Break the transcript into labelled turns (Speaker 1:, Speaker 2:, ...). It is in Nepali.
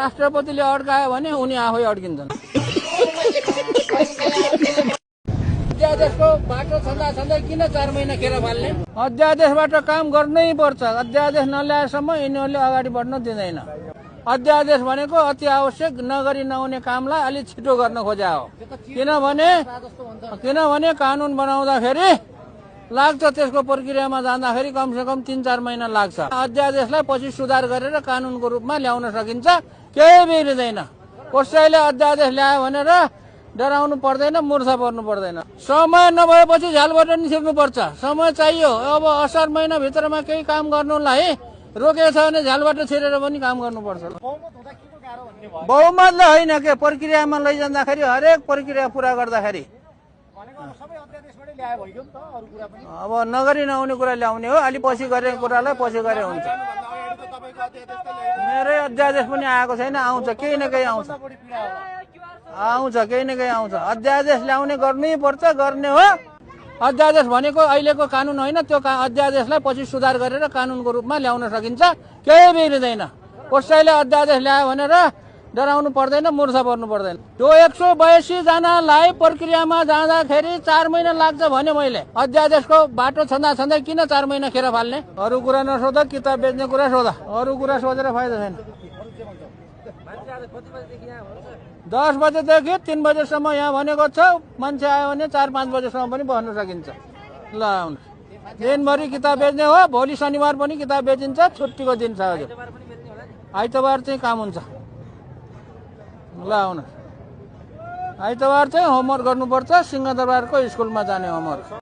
Speaker 1: राष्ट्रपतिले अड्कायो भने उनी आफै अड्किन्छन्। अध्यादेशको बाटो छँदा किन 4 महिना खेर फाल्ने? अध्यादेशबाट काम गर्नै पर्छ। अध्यादेश नल्याएसम्म यिनीहरूले अगाडि बढ्न दिँदैन। अध्यादेश भनेको अति आवश्यक नगरी नहुने कामलाई अलि छिटो गर्न खोजा हो। किनभने कानुन बनाउँदाखेरि लाग्छ, त्यसको प्रक्रियामा जाँदाखेरि कमसेकम 3-4 महिना लाग्छ। अध्यादेशलाई पछि सुधार गरेर कानुनको रूपमा ल्याउन सकिन्छ, केही बिग्रिँदैन। कसैले अध्यादेश ल्यायो भनेर डराउनु पर्दैन, मूर्छा पर्नु पर्दैन। समय नभएपछि झ्यालबाट निस्किनु पर्छ। समय चाहियो। अब असार महिनाभित्रमा केही काम गर्नुलाई रोकेको छ भने झ्यालबाट छिरेर पनि काम गर्नुपर्छ। बहुमतले होइन के, प्रक्रियामा लैजाँदाखेरि हरेक प्रक्रिया पुरा गर्दाखेरि अब नगरी नहुने कुरा ल्याउने हो। अलि पछि गरेको कुरालाई पछि गरे हुन्छ। मेरै अध्यादेश पनि आएको छैन, आउँछ, केही न केही आउँछ, केही न केही आउँछ। अध्यादेश ल्याउने गर्नै पर्छ, गर्ने हो। अध्यादेश भनेको अहिलेको कानुन होइन, त्यो अध्यादेशलाई पछि सुधार गरेर कानुनको रूपमा ल्याउन सकिन्छ, केही बिग्रिँदैन। कसैले अध्यादेश ल्यायो भनेर डराउनु पर्दैन, मूर्छा पर्नु पर्दैन। त्यो 182 जनालाई प्रक्रियामा जाँदाखेरि 4 महिना लाग्छ भने मैले अध्यादेशको बाटो छँदा किन 4 महिना खेर फाल्ने? अरू कुरा नसोध, किताब बेच्ने कुरा सोध। अरू कुरा सोधेर फाइदा छैन। 10 बजेदेखि 3 बजेसम्म यहाँ भनेको छ। मान्छे आयो भने 4-5 बजेसम्म पनि बस्न सकिन्छ। ल आउनु, दिनभरि किताब बेच्ने हो। भोलि शनिबार पनि किताब बेचिन्छ, छुट्टीको दिन छ। हजुर, आइतबार चाहिँ काम हुन्छ। ल आउनु, आइतबार चाहिँ होमवर्क गर्नुपर्छ। सिंहदरबारको स्कुलमा जाने होमवर्क।